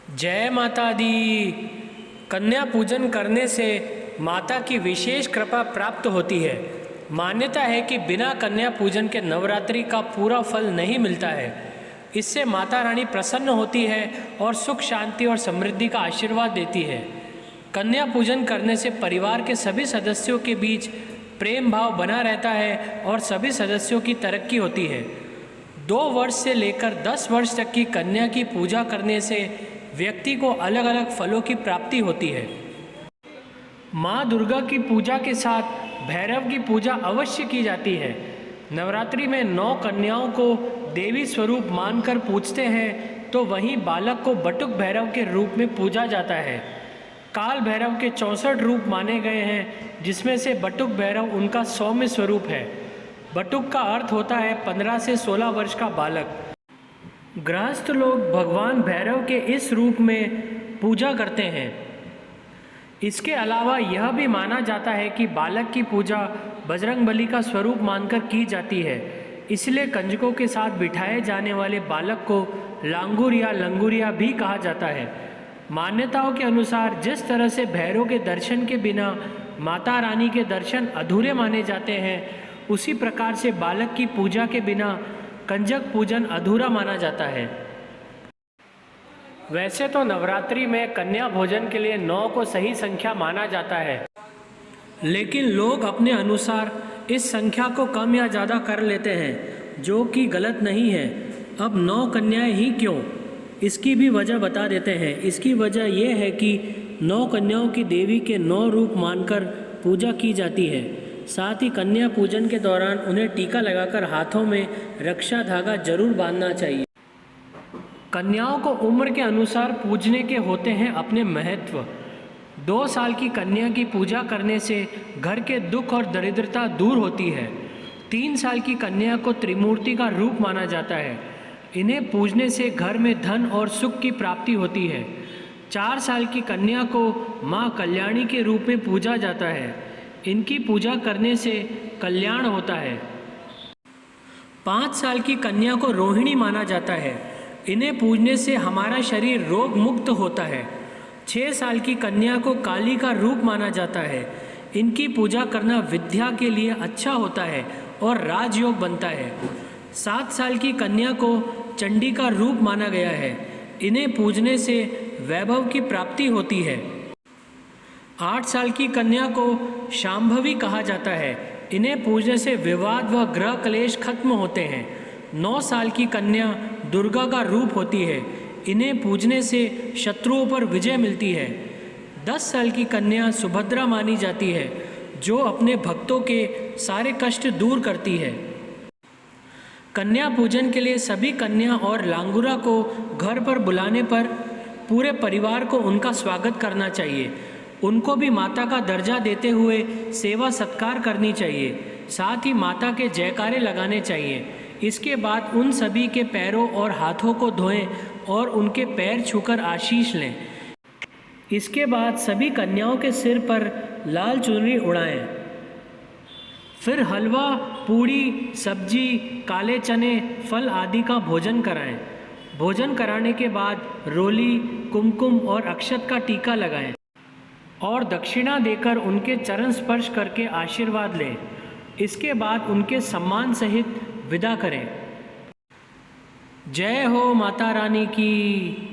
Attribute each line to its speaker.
Speaker 1: जय माता दी। कन्या पूजन करने से माता की विशेष कृपा प्राप्त होती है। मान्यता है कि बिना कन्या पूजन के नवरात्रि का पूरा फल नहीं मिलता है। इससे माता रानी प्रसन्न होती है और सुख शांति और समृद्धि का आशीर्वाद देती है। कन्या पूजन करने से परिवार के सभी सदस्यों के बीच प्रेम भाव बना रहता है और सभी सदस्यों की तरक्की होती है। 2 वर्ष से लेकर 10 वर्ष तक की कन्या की पूजा करने से व्यक्ति को अलग अलग फलों की प्राप्ति होती है। माँ दुर्गा की पूजा के साथ भैरव की पूजा अवश्य की जाती है। नवरात्रि में 9 कन्याओं को देवी स्वरूप मानकर पूजते हैं, तो वहीं बालक को बटुक भैरव के रूप में पूजा जाता है। काल भैरव के 64 रूप माने गए हैं, जिसमें से बटुक भैरव उनका सौम्य स्वरूप है। बटुक का अर्थ होता है 15 से 16 वर्ष का बालक। गृहस्थ लोग भगवान भैरव के इस रूप में पूजा करते हैं। इसके अलावा यह भी माना जाता है कि बालक की पूजा बजरंगबली का स्वरूप मानकर की जाती है। इसलिए कंजकों के साथ बिठाए जाने वाले बालक को लांगुर या लंगुरिया भी कहा जाता है। मान्यताओं के अनुसार जिस तरह से भैरव के दर्शन के बिना माता रानी के दर्शन अधूरे माने जाते हैं, उसी प्रकार से बालक की पूजा के बिना कंजक पूजन अधूरा माना जाता है। वैसे तो नवरात्रि में कन्या भोजन के लिए 9 को सही संख्या माना जाता है, लेकिन लोग अपने अनुसार इस संख्या को कम या ज़्यादा कर लेते हैं, जो कि गलत नहीं है। अब 9 कन्याएं ही क्यों, इसकी भी वजह बता देते हैं। इसकी वजह यह है कि 9 कन्याओं की देवी के 9 रूप मानकर पूजा की जाती है। साथ ही कन्या पूजन के दौरान उन्हें टीका लगाकर हाथों में रक्षा धागा जरूर बांधना चाहिए। कन्याओं को उम्र के अनुसार पूजने के होते हैं अपने महत्व। 2 साल की कन्या की पूजा करने से घर के दुख और दरिद्रता दूर होती है। 3 साल की कन्या को त्रिमूर्ति का रूप माना जाता है। इन्हें पूजने से घर में धन और सुख की प्राप्ति होती है। 4 साल की कन्या को माँ कल्याणी के रूप में पूजा जाता है। इनकी पूजा करने से कल्याण होता है। 5 साल की कन्या को रोहिणी माना जाता है। इन्हें पूजने से हमारा शरीर रोग मुक्त होता है। 6 साल की कन्या को काली का रूप माना जाता है। इनकी पूजा करना विद्या के लिए अच्छा होता है और राजयोग बनता है। 7 साल की कन्या को चंडी का रूप माना गया है। इन्हें पूजने से वैभव की प्राप्ति होती है। 8 साल की कन्या को शांभवी कहा जाता है। इन्हें पूजने से विवाद व ग्रह क्लेश खत्म होते हैं। 9 साल की कन्या दुर्गा का रूप होती है। इन्हें पूजने से शत्रुओं पर विजय मिलती है। 10 साल की कन्या सुभद्रा मानी जाती है, जो अपने भक्तों के सारे कष्ट दूर करती है। कन्या पूजन के लिए सभी कन्या और लांगुरा को घर पर बुलाने पर पूरे परिवार को उनका स्वागत करना चाहिए। उनको भी माता का दर्जा देते हुए सेवा सत्कार करनी चाहिए। साथ ही माता के जयकारे लगाने चाहिए। इसके बाद उन सभी के पैरों और हाथों को धोएं और उनके पैर छूकर आशीष लें। इसके बाद सभी कन्याओं के सिर पर लाल चुनरी उड़ाएं। फिर हलवा, पूड़ी, सब्जी, काले चने, फल आदि का भोजन कराएं। भोजन कराने के बाद रोली, कुमकुम और अक्षत का टीका लगाएं और दक्षिणा देकर उनके चरण स्पर्श करके आशीर्वाद लें। इसके बाद उनके सम्मान सहित विदा करें। जय हो माता रानी की।